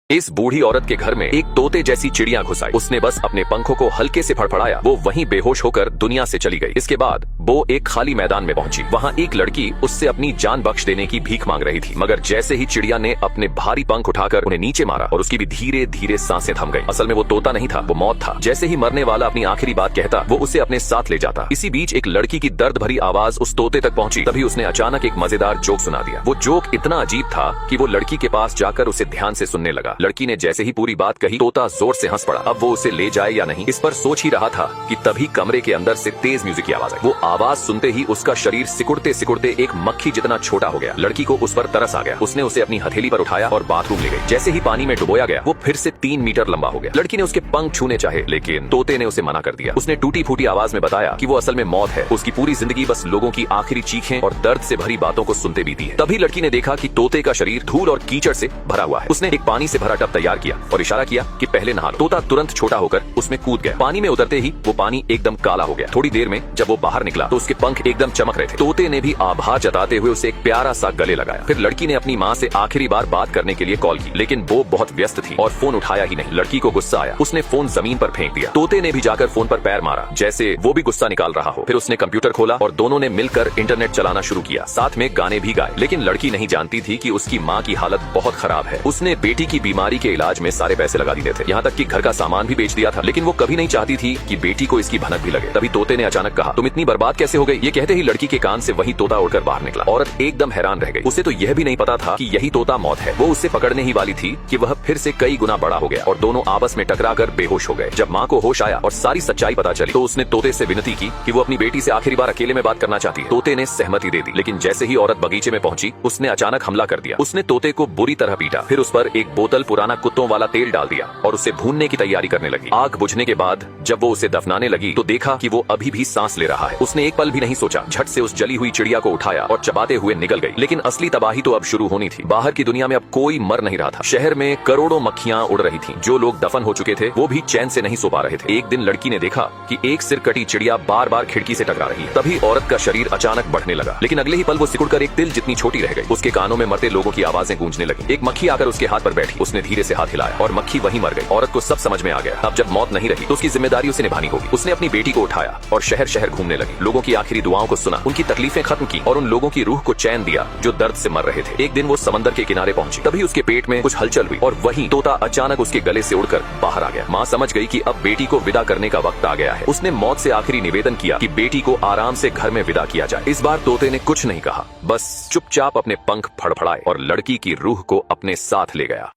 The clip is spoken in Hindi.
इस बूढ़ी औरत के घर में एक तोते जैसी चिड़िया घुस आई। उसने बस अपने पंखों को हल्के से फड़फड़ाया, वो वहीं बेहोश होकर दुनिया से चली गई। इसके बाद वो एक खाली मैदान में पहुंची। वहां एक लड़की उससे अपनी जान बख्श देने की भीख मांग रही थी, मगर जैसे ही चिड़िया ने अपने भारी पंख उठाकर उन्हें नीचे मारा और उसकी भी धीरे धीरे सांसें थम गई। असल में वो तोता नहीं था, वो मौत था। जैसे ही मरने वाला अपनी आखिरी बात कहता, वो उसे अपने साथ ले जाता। इसी बीच एक लड़की की दर्द भरी आवाज उस तोते तक पहुंची। तभी उसने अचानक एक मजेदार जोक सुना दिया। वो जोक इतना अजीब था कि वो लड़की के पास जाकर उसे ध्यान से सुनने लगा। लड़की ने जैसे ही पूरी बात कही, तोता जोर से हंस पड़ा। अब वो उसे ले जाए या नहीं, इस पर सोच ही रहा था कि तभी कमरे के अंदर से तेज म्यूजिक की आवाज आई। वो आवाज सुनते ही उसका शरीर सिकुड़ते सिकुड़ते एक मक्खी जितना छोटा हो गया। लड़की को उस पर तरस आ गया। उसने उसे अपनी हथेली पर उठाया और बाथरूम ले गई। जैसे ही पानी में डुबोया गया, वो फिर से 3 मीटर लंबा हो गया। लड़की ने उसके पंख छूने चाहे, लेकिन तोते ने उसे मना कर दिया। उसने टूटी फूटी आवाज में बताया कि वो असल में मौत है। उसकी पूरी जिंदगी बस लोगों की आखिरी चीखें और दर्द से भरी बातों को सुनते बीती है। तभी लड़की ने देखा कि तोते का शरीर धूल और कीचड़ से भरा हुआ है। उसने एक पानी से भरा टब तैयार किया और इशारा किया कि पहले नहा लो। तोता तुरंत छोटा होकर उसमें कूद गया। पानी में उतरते ही वो पानी एकदम काला हो गया। थोड़ी देर में जब वो बाहर निकला तो उसके पंख एकदम चमक रहे थे। तोते ने भी आभार जताते हुए उसे एक प्यारा सा गले लगाया। फिर लड़की ने अपनी माँ से आखिरी बार बात करने के लिए कॉल की, लेकिन वो बहुत व्यस्त थी और फोन उठाया ही नहीं। लड़की को गुस्सा आया, उसने फोन जमीन पर फेंक दिया। तोते ने भी जाकर फोन पर पैर मारा, जैसे वो भी गुस्सा निकाल रहा हो। फिर उसने कंप्यूटर खोला और दोनों ने मिलकर इंटरनेट चलाना शुरू किया। साथ में गाने भी गाए। लेकिन लड़की नहीं जानती थी कि उसकी माँ की हालत बहुत खराब है। उसने बेटी की बीमारी के इलाज में सारे पैसे लगा दिए थे, यहाँ तक कि घर का सामान भी बेच दिया था। लेकिन वो कभी नहीं चाहती थी कि बेटी को इसकी भनक भी लगे। तभी तोते ने अचानक कहा, तुम इतनी बर्बाद कैसे हो गई? ये कहते ही लड़की के कान से वही तोता उड़कर बाहर निकला। औरत एकदम हैरान रह गई। उसे तो यह भी नहीं पता था कि यही तोता मौत है। वो उसे पकड़ने ही वाली थी कि वह फिर से कई गुना बड़ा हो गया और दोनों आपस में टकराकर बेहोश हो गए। जब माँ को होश आया और सारी सच्चाई पता चली तो उसने तोते से विनती की कि वो अपनी बेटी से आखिरी बार अकेले में बात करना चाहती है। तोते ने सहमति दे दी, लेकिन जैसे ही औरत बगीचे में पहुंची, उसने अचानक हमला कर दिया। उसने तोते को बुरी तरह पीटा, फिर उस पर एक बोतल पुराना कुत्तों वाला तेल डाल दिया और उसे भूनने की तैयारी करने लगी। आग बुझने के बाद जब वो उसे दफनाने लगी तो देखा कि वो अभी भी सांस ले रहा है। उसने एक पल भी नहीं सोचा, झट से उस जली हुई चिड़िया को उठाया और चबाते हुए निकल गई। लेकिन असली तबाही तो अब शुरू होनी थी। बाहर की दुनिया में अब कोई मर नहीं रहा था। शहर में करोड़ों मक्खियां उड़ रही थीं। जो लोग दफन हो चुके थे वो भी चैन से नहीं सो पा रहे थे। एक दिन लड़की ने देखा कि एक सिर कटी चिड़िया बार बार खिड़की से टकरा रही है। तभी औरत का शरीर अचानक बढ़ने लगा, लेकिन अगले ही पल वो सिकुड़कर एक तिल जितनी छोटी रह गई। उसके कानों में मरते लोगों की आवाजें गूंजने लगी। एक मक्खी आकर उसके हाथ पर बैठी। उसने धीरे से हाथ हिलाया और मक्खी वहीं मर गई। औरत को सब समझ में आ गया। अब जब मौत नहीं रही तो उसकी जिम्मेदारी उसे निभानी होगी। उसने अपनी बेटी को उठाया और शहर शहर घूमने लगी। लोगों की आखिरी दुआओं को सुना, उनकी तकलीफें खत्म की और उन लोगों की रूह को चैन दिया जो दर्द से मर रहे थे। एक दिन वो समंदर के किनारे पहुंची। तभी उसके पेट में कुछ हलचल हुई और वहीं तोता अचानक उसके गले से उड़कर बाहर आ गया। माँ समझ गई कि अब बेटी को विदा करने का वक्त आ गया है। उसने मौत से आखिरी निवेदन किया कि बेटी को आराम से घर में विदा किया जाए। इस बार तोते ने कुछ नहीं कहा, बस चुपचाप अपने पंख फड़फड़ाए और लड़की की रूह को अपने साथ ले गया।